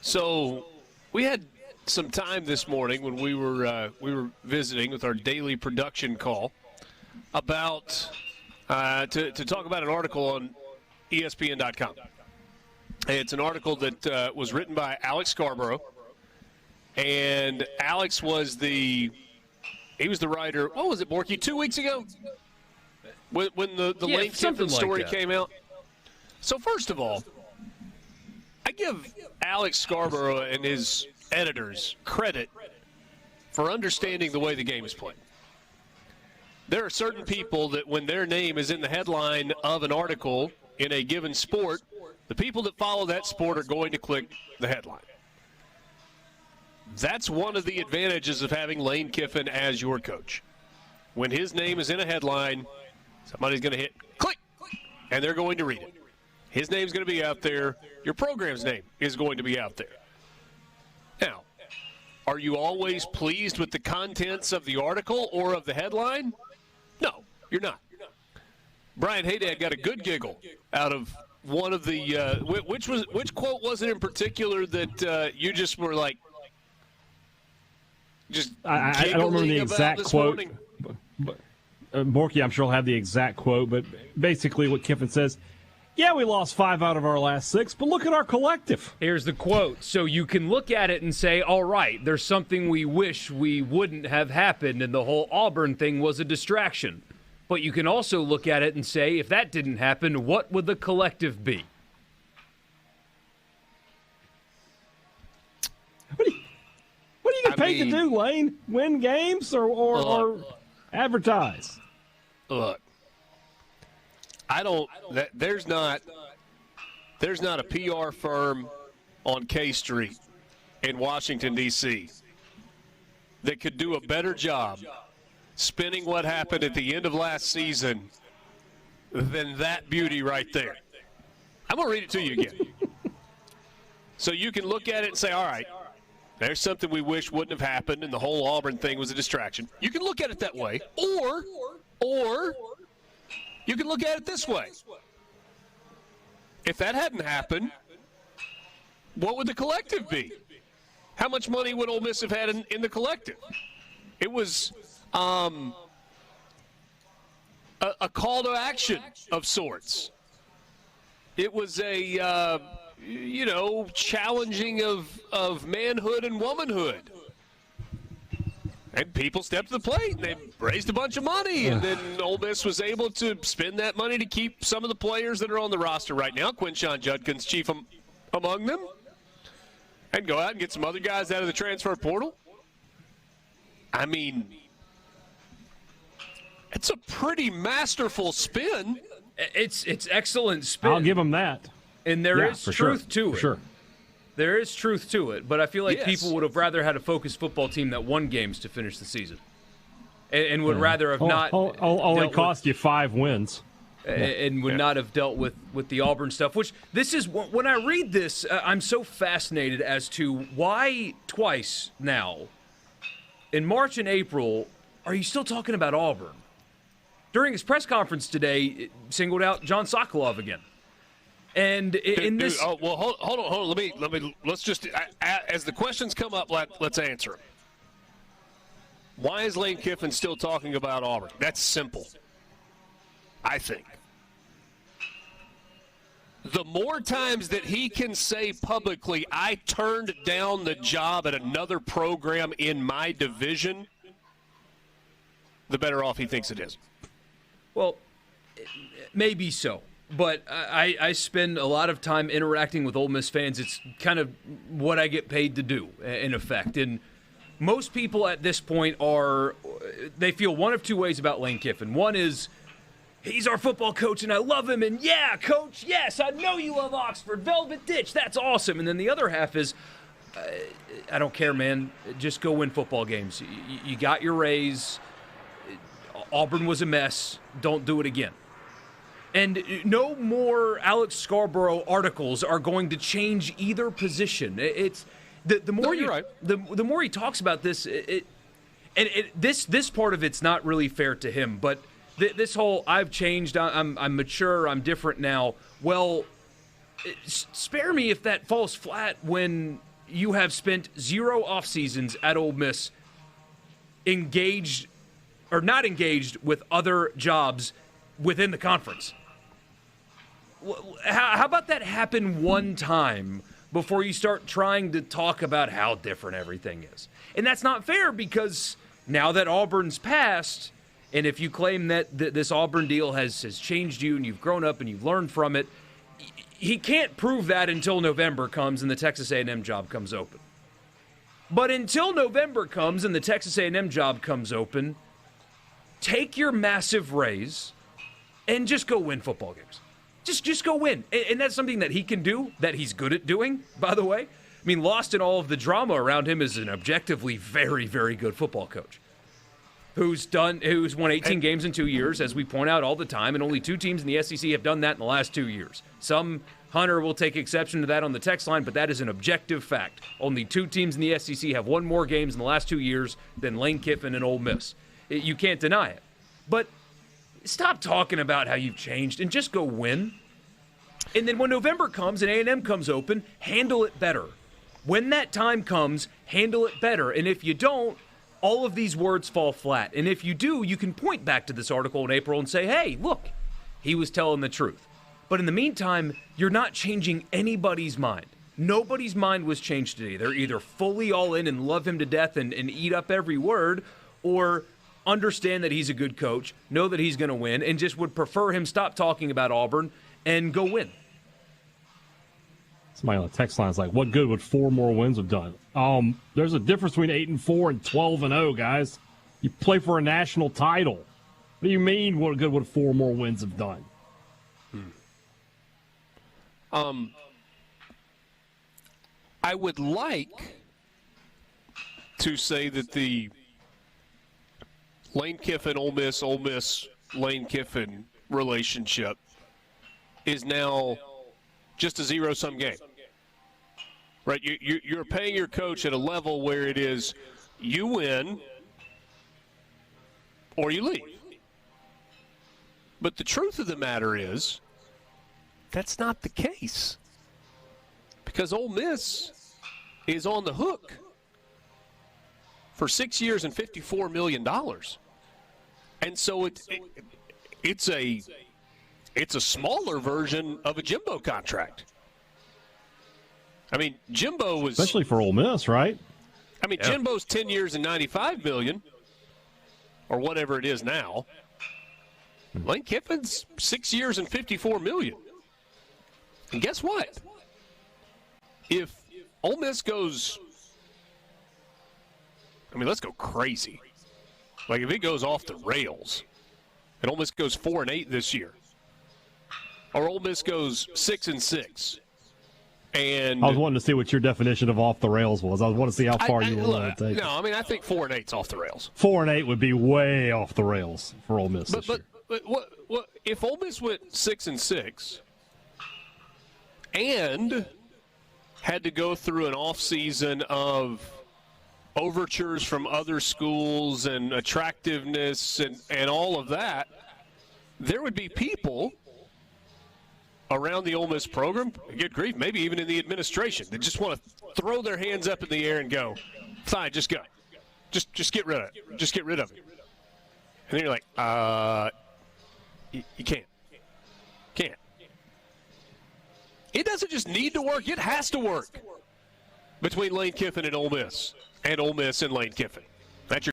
So we had some time this morning when we were visiting with our daily production call about to talk about an article on ESPN.com. It's an article that was written by Alex Scarborough, and Alex was the writer. What was it, Borky? 2 weeks ago when the Lane Kiffin story came out. So first of all, I give Alex Scarborough and his editors credit for understanding the way the game is played. There are certain people that when their name is in the headline of an article in a given sport, the people that follow that sport are going to click the headline. That's one of the advantages of having Lane Kiffin as your coach. When his name is in a headline, somebody's going to hit click, and they're going to read it. His name's going to be out there. Your program's name is going to be out there. Now, are you always pleased with the contents of the article or of the headline? No, you're not. Brian Haydad got a good giggle out of one of the which quote was it in particular that you just were like just I don't remember the exact quote. But Borky, I'm sure will have the exact quote, but basically what Kiffin says, yeah, we lost 5 out of our last 6, but look at our collective. Here's the quote. So you can look at it and say, all right, there's something we wish we wouldn't have happened, and the whole Auburn thing was a distraction. But you can also look at it and say, if that didn't happen, what would the collective be? What do you get paid to do, Lane? Win games or advertise? Look, there's not a PR firm on K Street in Washington, D.C. that could do a better job spinning what happened at the end of last season than that beauty right there. I'm going to read it to you again. So you can look at it and say, all right, there's something we wish wouldn't have happened, and the whole Auburn thing was a distraction. You can look at it that way, or you can look at it this way. If that hadn't happened, what would the collective be? How much money would Ole Miss have had in the collective? It was a call to action of sorts. It was a challenging of manhood and womanhood. And people stepped to the plate, and they raised a bunch of money, and then Ole Miss was able to spend that money to keep some of the players that are on the roster right now, Quinshon Judkins chief among them, and go out and get some other guys out of the transfer portal. I mean, it's a pretty masterful spin. It's excellent spin. I'll give them that. And there is truth to it. Sure. There is truth to it, but I feel like people would have rather had a focused football team that won games to finish the season, and would rather have not. Only cost you 5 wins, and would not have dealt with the Auburn stuff. Which this is when I read this, I'm so fascinated as to why twice now, in March and April, are you still talking about Auburn? During his press conference today, it singled out John Sokolov again. And in this, hold on. Let's just, as the questions come up, let's answer them. Why is Lane Kiffin still talking about Auburn? That's simple, I think. The more times that he can say publicly, I turned down the job at another program in my division, the better off he thinks it is. Well, maybe so. But I spend a lot of time interacting with Ole Miss fans. It's kind of what I get paid to do, in effect. And most people at this point they feel one of two ways about Lane Kiffin. One is, he's our football coach and I love him. And yeah, coach, yes, I know you love Oxford. Velvet Ditch, that's awesome. And then the other half is, I don't care, man. Just go win football games. You got your raise. Auburn was a mess. Don't do it again. And no more Alex Scarborough articles are going to change either position. It's the more the more he talks about this, this part of it's not really fair to him. But this whole I've changed, I'm mature, I'm different now. Well, spare me if that falls flat when you have spent 0 off seasons at Ole Miss engaged or not engaged with other jobs within the conference. How about that happen one time before you start trying to talk about how different everything is? And that's not fair, because now that Auburn's passed, and if you claim that this Auburn deal has changed you and you've grown up and you've learned from it, he can't prove that until November comes and the Texas A&M job comes open. But until November comes and the Texas A&M job comes open, take your massive raise and just go win football games. Just go win. And that's something that he can do, that he's good at doing, by the way. I mean, lost in all of the drama around him is an objectively very, very good football coach who's won 18 games in 2 years, as we point out all the time, and only 2 teams in the SEC have done that in the last 2 years. Some Hunter will take exception to that on the text line, but that is an objective fact. Only 2 teams in the SEC have won more games in the last 2 years than Lane Kiffin and Ole Miss. You can't deny it. But stop talking about how you've changed and just go win. And then when November comes and A&M comes open, handle it better. When that time comes, handle it better. And if you don't, all of these words fall flat. And if you do, you can point back to this article in April and say, hey, look, he was telling the truth. But in the meantime, you're not changing anybody's mind. Nobody's mind was changed today. They're either fully all in and love him to death and eat up every word, or understand that he's a good coach, know that he's going to win, and just would prefer him stop talking about Auburn and go win. Somebody on the text line is like, what good would 4 more wins have done? There's a difference between 8-4 and 12-0, guys. You play for a national title. What do you mean, what good would 4 more wins have done? I would like to say that the Lane Kiffin, Ole Miss, Lane Kiffin relationship is now just a zero-sum game. Right? You're paying your coach at a level where it is you win or you leave. But the truth of the matter is that's not the case, because Ole Miss is on the hook for 6 years and $54 million. And so it's a smaller version of a Jimbo contract. I mean, Jimbo was... Especially for Ole Miss, right? I mean, yeah. Jimbo's 10 years and $95 million, or whatever it is now. Lane Kiffin's 6 years and $54 million. And guess what? If Ole Miss goes... I mean, let's go crazy. Like, if it goes off the rails, and Ole Miss goes 4-8 this year, or Ole Miss goes 6-6, and I was wanting to see what your definition of off the rails was. I was wanting to see how far you were willing to take it. No, I mean, I think 4-8's off the rails. 4-8 would be way off the rails for Ole Miss this year. But what if Ole Miss went 6-6 and had to go through an off season of overtures from other schools and attractiveness and all of that, there would be people around the Ole Miss program, good grief, maybe even in the administration, that just want to throw their hands up in the air and go, fine, just go. Just get rid of it. Just get rid of it. And then you're like, you can't. Can't. It doesn't just need to work. It has to work between Lane Kiffin and Ole Miss, and Ole Miss and Lane Kiffin. That's your